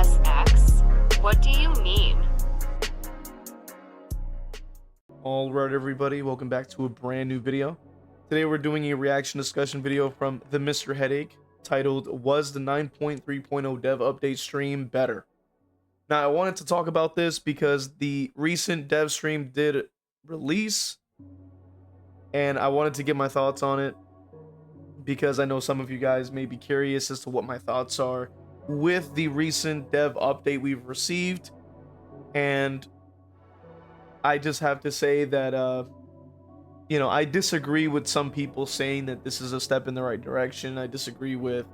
v.h.s.x? What do you mean? All right, everybody, welcome back to a brand new video. Today we're doing a reaction discussion video from theMrHeadache titled, Was the 9.3.0 dev update stream better? Now, I wanted to talk about this because the recent dev stream did release, and I wanted to get my thoughts on it because I know some of you guys may be curious as to what my thoughts are with the recent dev update we've received. And I just have to say that, I disagree with some people saying that this is a step in the right direction. I disagree with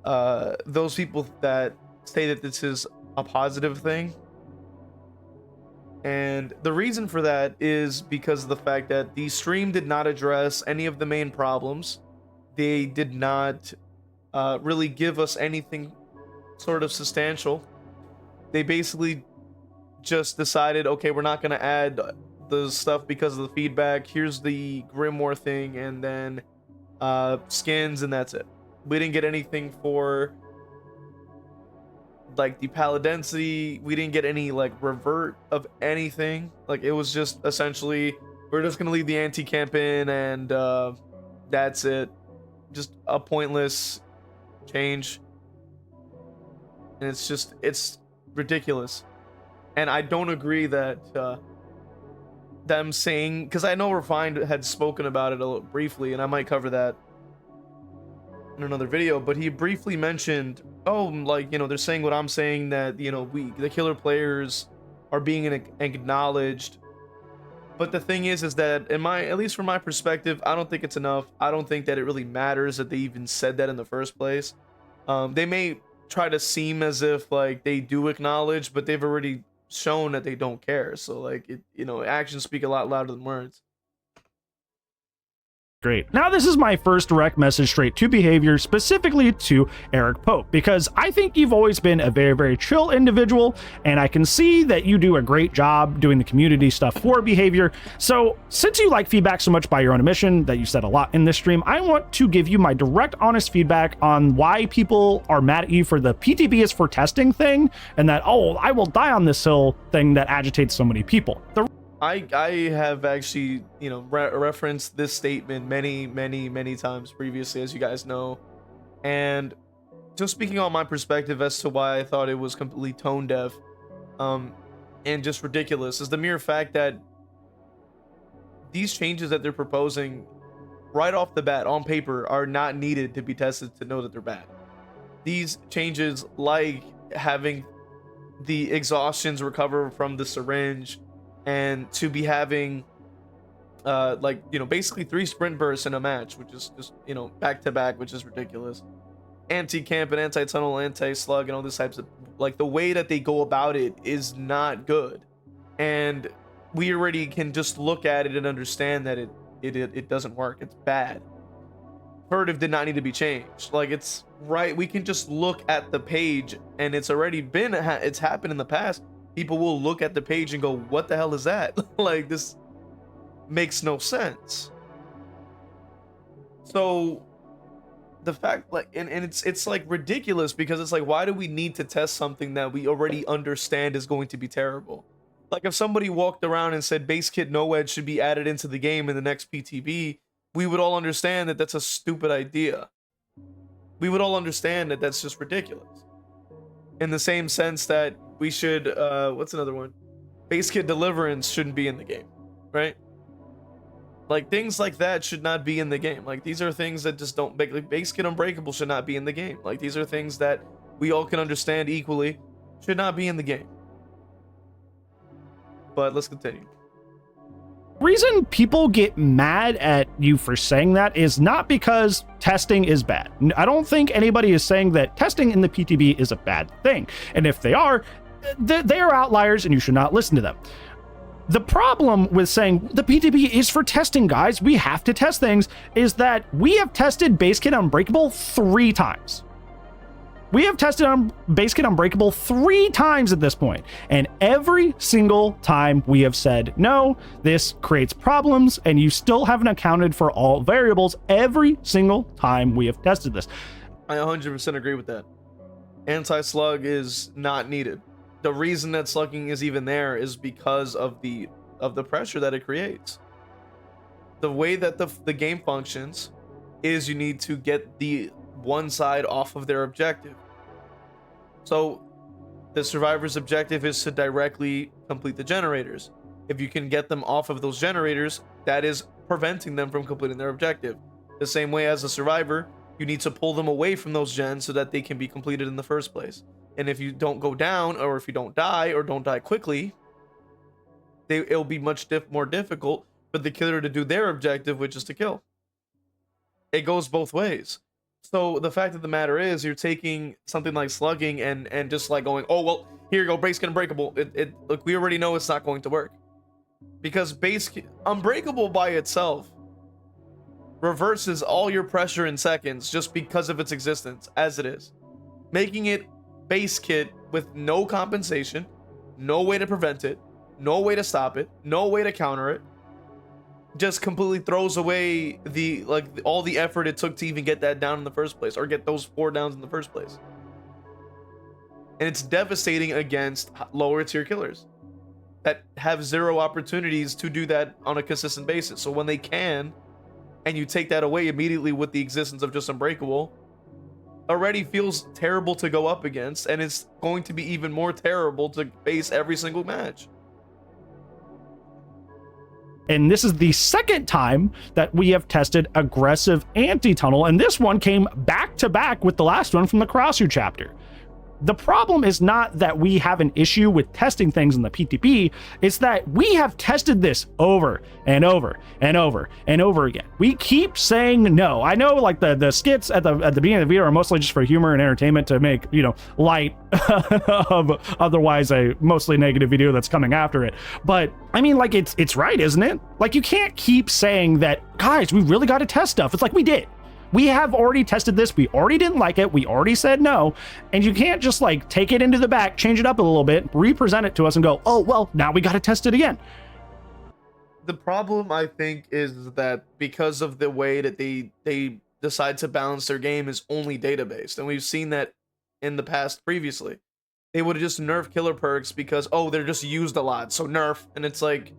those people that say that this is a positive thing. And the reason for that is because of the fact that the stream did not address any of the main problems. They did not really give us anything sort of substantial. They basically just decided, okay, we're not going to add the stuff because of the feedback. Here's the Grimoire thing, and then skins, and that's it. We didn't get anything for like the palette density. We didn't get any like revert of anything. Like, it was just essentially, we're just going to leave the anti-camp in, and that's it. Just a pointless change. And it's ridiculous. And I don't agree that them saying, because I know Refined had spoken about it a little briefly, and I might cover that in another video, but he briefly mentioned, oh, like, they're saying what I'm saying, that, the killer players are being acknowledged. But the thing is that at least from my perspective, I don't think it's enough. I don't think that it really matters that they even said that in the first place. They may try to seem as if like they do acknowledge, but they've already shown that they don't care. So like, actions speak a lot louder than words. Great. Now, this is my first direct message straight to Behavior, specifically to Eric Pope, because I think you've always been a very, very chill individual, and I can see that you do a great job doing the community stuff for Behavior. So since you like feedback so much by your own admission that you said a lot in this stream, I want to give you my direct, honest feedback on why people are mad at you for the PTB is for testing thing, and that, oh, I will die on this hill thing that agitates so many people. I have actually, referenced this statement many times previously, as you guys know. And just speaking on my perspective as to why I thought it was completely tone deaf and just ridiculous is the mere fact that these changes that they're proposing right off the bat on paper are not needed to be tested to know that they're bad. These changes, like having the exhaustions recover from the syringe, and to be having basically 3 sprint bursts in a match, which is just back to back, which is ridiculous. Anti-camp and anti-tunnel, anti-slug, and all these types of, like, the way that they go about it is not good. And we already can just look at it and understand that it doesn't work. It's bad. Furtive did not need to be changed. Like, it's right, we can just look at the page, and it's already been, it's happened in the past. People will look at the page and go, what the hell is that? Like, this makes no sense. So the fact, like, and it's like ridiculous, because it's like, why do we need to test something that we already understand is going to be terrible? Like, if somebody walked around and said base kit no edge should be added into the game in the next PTB, we would all understand that that's a stupid idea. We would all understand that that's just ridiculous. In the same sense that we should, what's another one? Base kit deliverance shouldn't be in the game, right? Like, things like that should not be in the game. Like, these are things that just don't make, like, base kit unbreakable should not be in the game. Like, these are things that we all can understand equally, should not be in the game. But let's continue. Reason people get mad at you for saying that is not because testing is bad. I don't think anybody is saying that testing in the PTB is a bad thing. And if they are outliers and you should not listen to them. The problem with saying the PTB is for testing, guys, we have to test things, is that we have tested base kit unbreakable 3 times. We have tested on base kit unbreakable 3 times at this point, and every single time we have said, no, this creates problems, and you still haven't accounted for all variables every single time we have tested this. I 100% agree with that. Anti-slug is not needed. The reason that slugging is even there is because of the pressure that it creates. The way that the game functions is you need to get the one side off of their objective. So the survivor's objective is to directly complete the generators. If you can get them off of those generators, that is preventing them from completing their objective. The same way as a survivor, you need to pull them away from those gens so that they can be completed in the first place. And if you don't go down, or if you don't die, or don't die quickly, it'll be much more difficult for the killer to do their objective, which is to kill. It goes both ways. So the fact of the matter is, you're taking something like slugging and just like going, oh well, here you go, base unbreakable. Look, we already know it's not going to work, because base unbreakable by itself reverses all your pressure in seconds just because of its existence as it is. Making it base kit with no compensation, no way to prevent it, no way to stop it, no way to counter it, just completely throws away all the effort it took to even get that down in the first place, or get those 4 downs in the first place. And it's devastating against lower tier killers that have 0 opportunities to do that on a consistent basis. So when they can, and you take that away immediately with the existence of just unbreakable, already feels terrible to go up against, and it's going to be even more terrible to face every single match. And this is the second time that we have tested aggressive anti-tunnel, and this one came back to back with the last one from the Crosshair chapter. The problem is not that we have an issue with testing things in the PTB, it's that we have tested this over and over and over and over again. We keep saying no. I know, like, the skits at the beginning of the video are mostly just for humor and entertainment, to make, you know, light of otherwise a mostly negative video that's coming after it. But I mean, like, it's right, isn't it? Like, you can't keep saying that, guys, we really got to test stuff. It's like, we did. We have already tested this. We already didn't like it. We already said no. And you can't just, like, take it into the back, change it up a little bit, re-present it to us and go, oh, well, now we got to test it again. The problem, I think, is that because of the way that they decide to balance their game is only data-based. And we've seen that in the past previously. They would have just nerfed killer perks because, oh, they're just used a lot, so nerf. And it's like,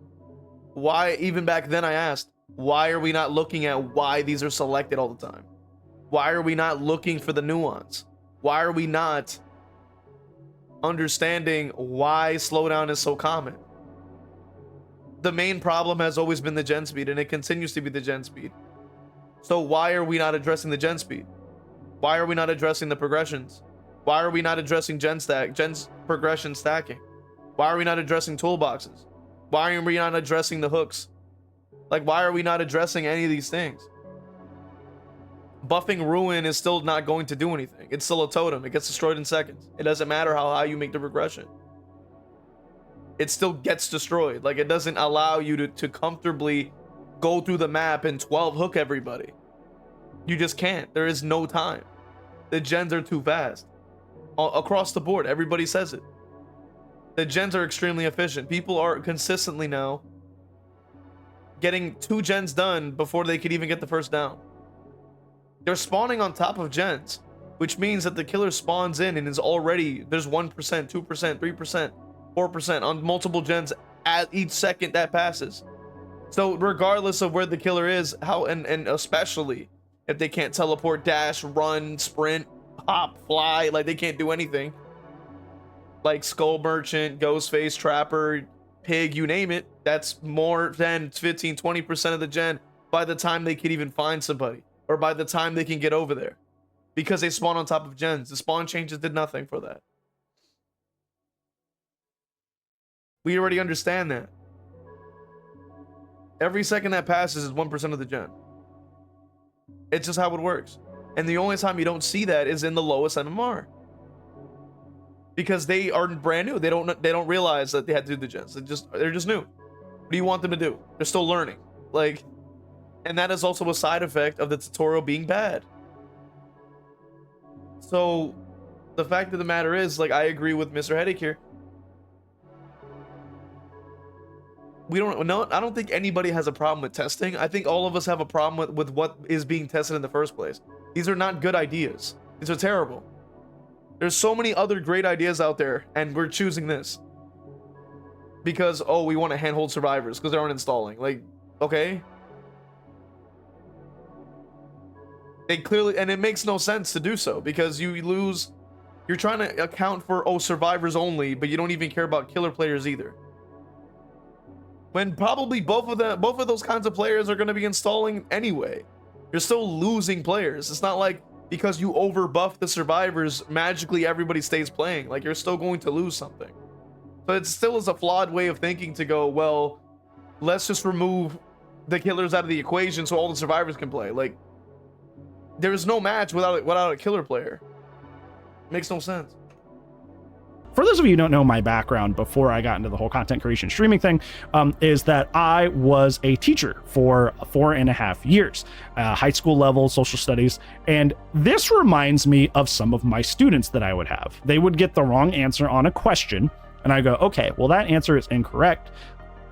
why? Even back then I asked, why are we not looking at why these are selected all the time? Why are we not looking for the nuance? Why are we not understanding why slowdown is so common? The main problem has always been the gen speed, and it continues to be the gen speed. So why are we not addressing the gen speed? Why are we not addressing the progressions? Why are we not addressing gen's progression stacking? Why are we not addressing toolboxes? Why are we not addressing the hooks? Like, why are we not addressing any of these things? Buffing Ruin is still not going to do anything. It's still a totem. It gets destroyed in seconds. It doesn't matter how high you make the progression. It still gets destroyed. Like, it doesn't allow you to comfortably go through the map and 12 hook everybody. You just can't. There is no time. The gens are too fast. Across the board, everybody says it. The gens are extremely efficient. People are consistently now getting 2 gens done before they could even get the first down. They're spawning on top of gens, which means that the killer spawns in and is already, there's 1%, 2%, 3%, 4% on multiple gens at each second that passes. So regardless of where the killer is, how, and especially if they can't teleport, dash, run, sprint, hop, fly, like they can't do anything. Like Skull Merchant, Ghostface, Trapper, Pig, you name it, that's more than 15-20% of the gen by the time they can even find somebody, or by the time they can get over there, because they spawn on top of gens. The spawn changes did nothing for that. We already understand that. Every second that passes is 1% of the gen. It's just how it works. And the only time you don't see that is in the lowest MMR, because they are brand new. They don't realize that they had to do the gens. They're just new. What do you want them to do? They're still learning. Like, and that is also a side effect of the tutorial being bad. So the fact of the matter is, like, I agree with MrHeadache here. I don't think anybody has a problem with testing. I think all of us have a problem with what is being tested in the first place. These are not good ideas. These are terrible. There's so many other great ideas out there, and we're choosing this because, oh, we want to handhold survivors because they aren't installing. Like, okay. They clearly, and it makes no sense to do so because you lose. You're trying to account for, oh, survivors only, but you don't even care about killer players either. When probably both of those kinds of players are going to be installing anyway. You're still losing players. It's not like because you overbuff the survivors, magically everybody stays playing. Like, you're still going to lose something. So it still is a flawed way of thinking to go, well, let's just remove the killers out of the equation so all the survivors can play. Like, there's no match without a killer player. Makes no sense. For those of you who don't know my background before I got into the whole content creation streaming thing, is that I was a teacher for 4.5 years, high school level social studies. And this reminds me of some of my students that I would have. They would get the wrong answer on a question, and I go, okay, well, that answer is incorrect.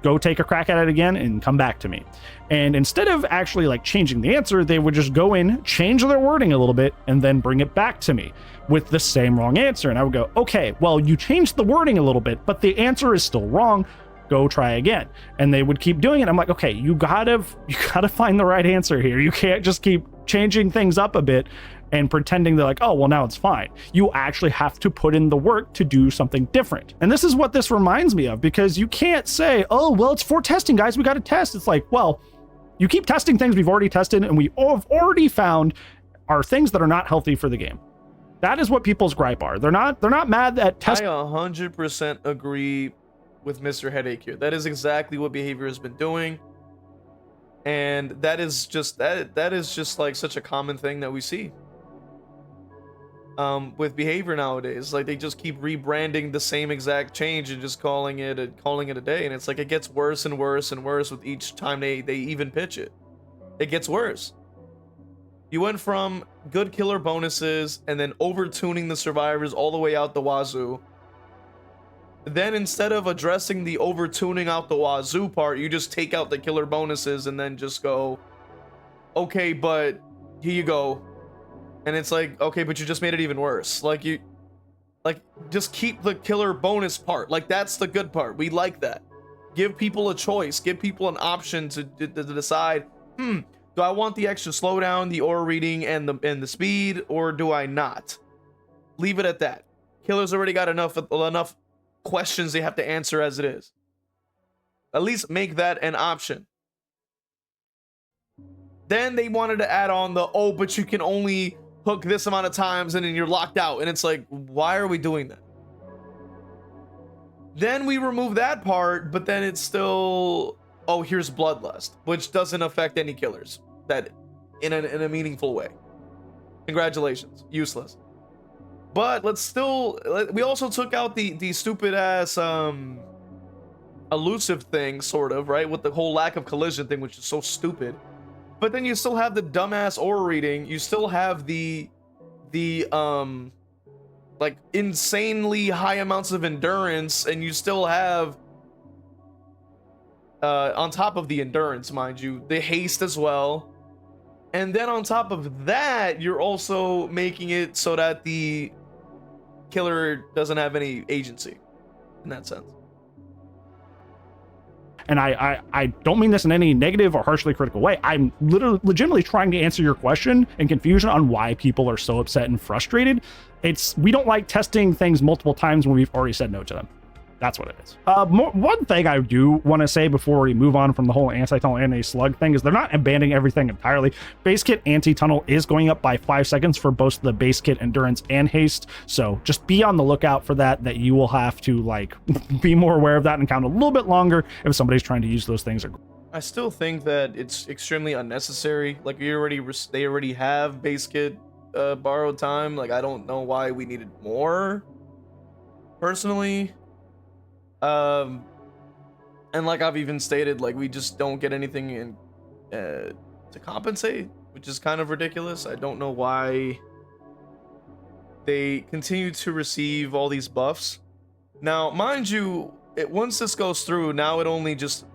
Go take a crack at it again and come back to me. And instead of actually like changing the answer, they would just go in, change their wording a little bit, and then bring it back to me with the same wrong answer. And I would go, okay, well, you changed the wording a little bit, but the answer is still wrong. Go try again. And they would keep doing it. I'm like, okay, you gotta find the right answer here. You can't just keep changing things up a bit and pretending they're like, oh, well, now it's fine. You actually have to put in the work to do something different. And this is what this reminds me of, because you can't say, oh, well, it's for testing, guys. We got to test. It's like, well, you keep testing things we've already tested and we have already found are things that are not healthy for the game. That is what people's gripe are. They're not mad at testing. I 100% agree with Mr. Headache here. That is exactly what behavior has been doing. And that is just like such a common thing that we see. With behavior nowadays, like they just keep rebranding the same exact change and just calling it a day, and it's like it gets worse and worse and worse with each time they even pitch it. It gets worse. You went from good killer bonuses and then over-tuning the survivors all the way out the wazoo. Then instead of addressing the over-tuning out the wazoo part, you just take out the killer bonuses and then just go, okay, but here you go. And it's like, okay, but you just made it even worse. Like, just keep the killer bonus part. Like, that's the good part. We like that. Give people a choice. Give people an option to decide, do I want the extra slowdown, the aura reading, and the speed, or do I not? Leave it at that. Killer's already got enough questions they have to answer as it is. At least make that an option. Then they wanted to add on the, oh, but you can only hook this amount of times and then you're locked out. And it's like, why are we doing that? Then we remove that part, but then it's still, oh, here's bloodlust, which doesn't affect any killers that in a meaningful way. Congratulations, useless. But we also took out the stupid ass elusive thing, sort of, right, with the whole lack of collision thing, which is so stupid. But then you still have the dumbass aura reading. You still have the like insanely high amounts of endurance, and you still have on top of the endurance, mind you, the haste as well. And then on top of that, you're also making it so that the killer doesn't have any agency in that sense. And I don't mean this in any negative or harshly critical way. I'm legitimately trying to answer your question and confusion on why people are so upset and frustrated. We don't like testing things multiple times when we've already said no to them. That's what it is. One thing I do want to say before we move on from the whole anti-tunnel and anti-slug thing is they're not abandoning everything entirely. Base kit anti-tunnel is going up by 5 seconds for both the base kit endurance and haste. So just be on the lookout for that you will have to like be more aware of that and count a little bit longer if somebody's trying to use those things. I still think that it's extremely unnecessary. Like they already have base kit borrowed time. Like I don't know why we needed more personally. And like I've even stated, like we just don't get anything in to compensate, which is kind of ridiculous. I don't know why they continue to receive all these buffs. Now, mind you, once this goes through, now it only just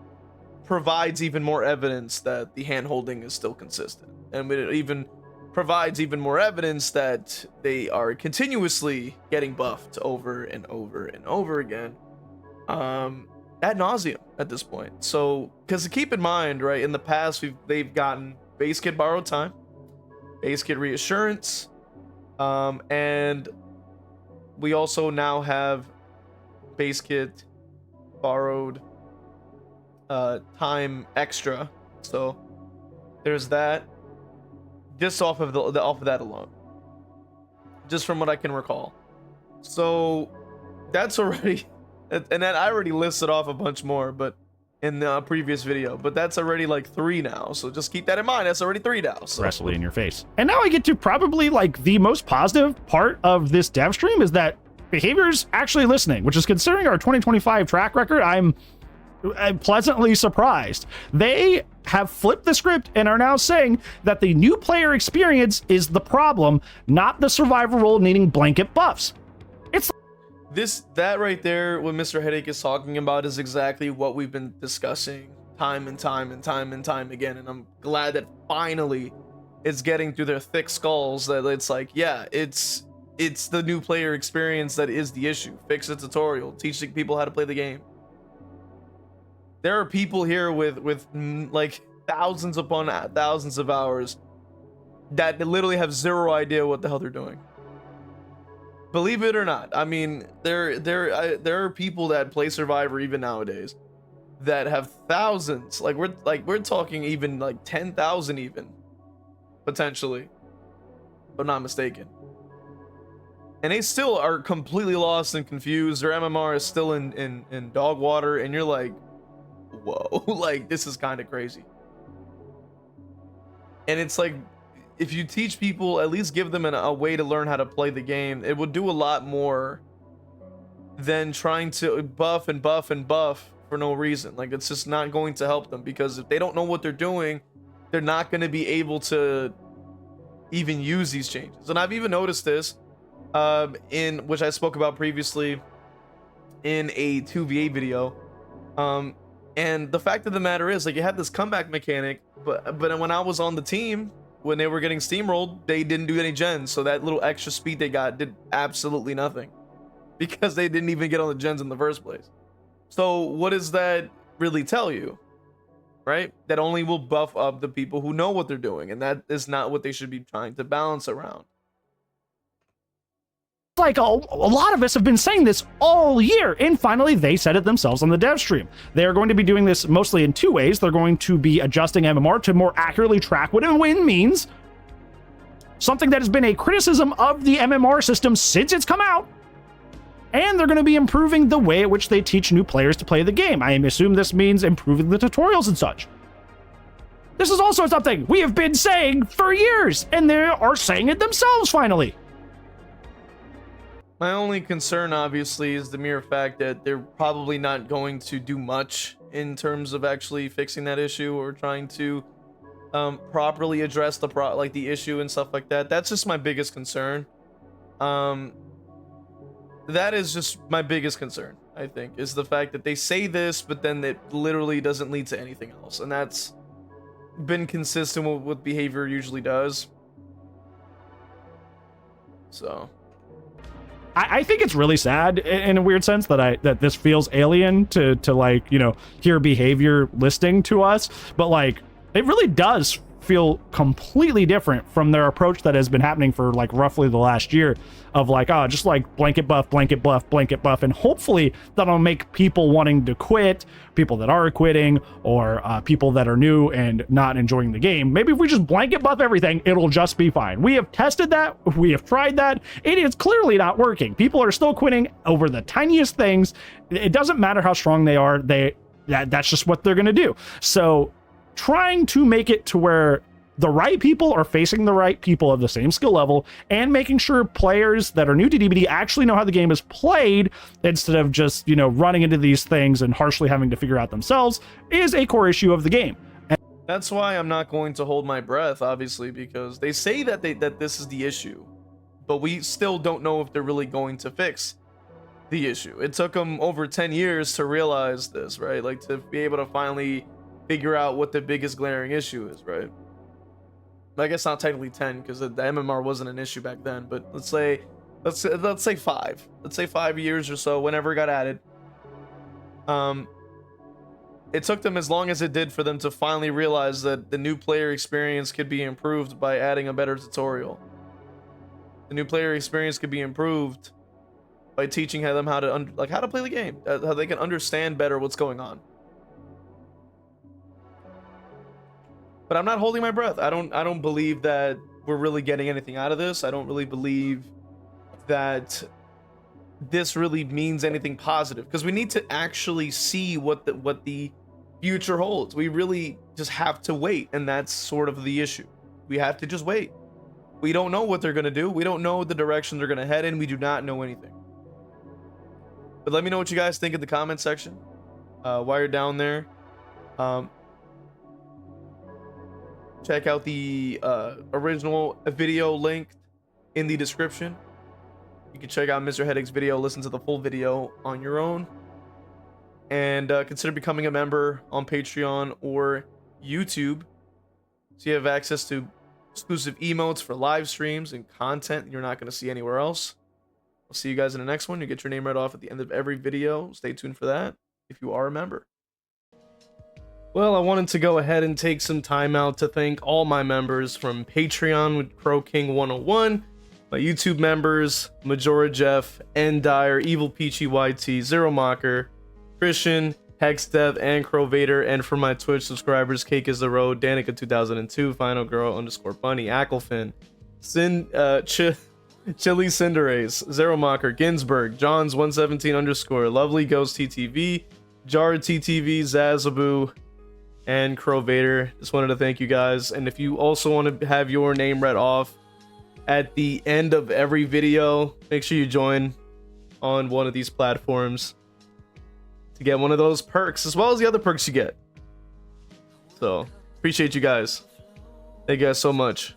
provides even more evidence that the hand holding is still consistent, and it even provides even more evidence that they are continuously getting buffed over and over and over again, ad nauseum at this point. So, because keep in mind, right, in the past they've gotten base kit borrowed time, base kit reassurance, and we also now have base kit borrowed time extra. So there's that. Just off of that alone, just from what I can recall. So that's already, and then I already listed off a bunch more, but in the previous video, but that's already like 3 now. So just keep that in mind. That's already 3 now. So. Wrestling in your face. And now I get to probably like the most positive part of this dev stream is that behavior's actually listening, which is, considering our 2025 track record, I'm pleasantly surprised. They have flipped the script and are now saying that the new player experience is the problem, not the survivor role needing blanket buffs. It's that right there, what Mr. Headache is talking about, is exactly what we've been discussing time and time again. And I'm glad that finally it's getting through their thick skulls that it's like, yeah, it's the new player experience that is the issue. Fix the tutorial, teaching people how to play the game. There are people here with like thousands upon thousands of hours that literally have zero idea what the hell they're doing. Believe it or not, I mean, there are people that play Survivor even nowadays that have thousands. We're talking even like 10,000 even potentially, if I'm not mistaken. And they still are completely lost and confused. Their MMR is still in dog water, and you're like, whoa, like this is kind of crazy. And it's like, if you teach people, at least give them a way to learn how to play the game, it would do a lot more than trying to buff and buff and buff for no reason. Like, it's just not going to help them, because if they don't know what they're doing, they're not going to be able to even use these changes. And I've even noticed this in which I spoke about previously in a 2v8 video. And the fact of the matter is, like, you had this comeback mechanic, but when I was on the team, when they were getting steamrolled, they didn't do any gens. So that little extra speed they got did absolutely nothing, because they didn't even get on the gens in the first place. So what does that really tell you, right? That only will buff up the people who know what they're doing, and that is not what they should be trying to balance around. like a lot of us have been saying this all year, and finally they said it themselves on the dev stream. They are going to be doing this mostly in 2 ways. They're going to be adjusting MMR to more accurately track what a win means, something that has been a criticism of the MMR system since it's come out, and they're going to be improving the way at which they teach new players to play the game. I assume this means improving the tutorials and such. This is also something we have been saying for years, and they are saying it themselves finally. My only concern, obviously, is the mere fact that they're probably not going to do much in terms of actually fixing that issue or trying to properly address the issue and stuff like that. That's just my biggest concern. That is just my biggest concern, I think, is the fact that they say this, but then it literally doesn't lead to anything else. And that's been consistent with what behavior usually does. So I think it's really sad in a weird sense that this feels alien to like, you know, hear behavior listing to us, but like it really does feel completely different from their approach that has been happening for like roughly the last year of like, oh, just like blanket buff, blanket buff, blanket buff, and hopefully that'll make people wanting to quit, people that are quitting, or people that are new and not enjoying the game. Maybe if we just blanket buff everything, it'll just be fine. We have tested that, we have tried that, it is clearly not working. People are still quitting over the tiniest things. It doesn't matter how strong they are, that's just what they're gonna do. So trying to make it to where the right people are facing the right people of the same skill level, and making sure players that are new to DBD actually know how the game is played instead of just, you know, running into these things and harshly having to figure out themselves is a core issue of the game. That's why I'm not going to hold my breath, obviously, because they say that this is the issue, but we still don't know if they're really going to fix the issue. It took them over 10 years to realize this, right? Like, to be able to finally figure out what the biggest glaring issue is, right? I guess not technically 10 because the MMR wasn't an issue back then, but let's say 5. Let's say 5 years or so, whenever it got added. It took them as long as it did for them to finally realize that the new player experience could be improved by adding a better tutorial. The new player experience could be improved by teaching them how to play the game, how they can understand better what's going on. But I'm not holding my breath. I don't believe that we're really getting anything out of this. I don't really believe that this really means anything positive, because we need to actually see what the future holds. We really just have to wait, and that's sort of the issue. We have to just wait. We don't know what they're going to do. We don't know the direction they're going to head in. We do not know anything. But let me know what you guys think in the comment section while you're down there. Check out the original video linked in the description. You can check out theMrHeadache's video, listen to the full video on your own, and consider becoming a member on Patreon or YouTube, so you have access to exclusive emotes for live streams and content you're not going to see anywhere else. I'll see you guys in the next one. You get your name read off at the end of every video. Stay tuned for that if you are a member. Well, I wanted to go ahead and take some time out to thank all my members from Patreon with Crow King 101, my YouTube members, Majora Jeff, Endire, Evil Peachy YT, Zero Mocker, Christian, Hexdev, and Crow Vader, and for my Twitch subscribers, Cake is the Road, Danica 2002, Final Girl _Bunny, Acklefin, Chili Cinderace, Zero Mocker, Ginsburg, Johns 117 _ Lovely Ghost TTV, Jar TTV, Zazaboo, and Crow Vader. Just wanted to thank you guys. And if you also want to have your name read off at the end of every video, make sure you join on one of these platforms to get one of those perks, as well as the other perks you get. So appreciate you guys. Thank you guys so much.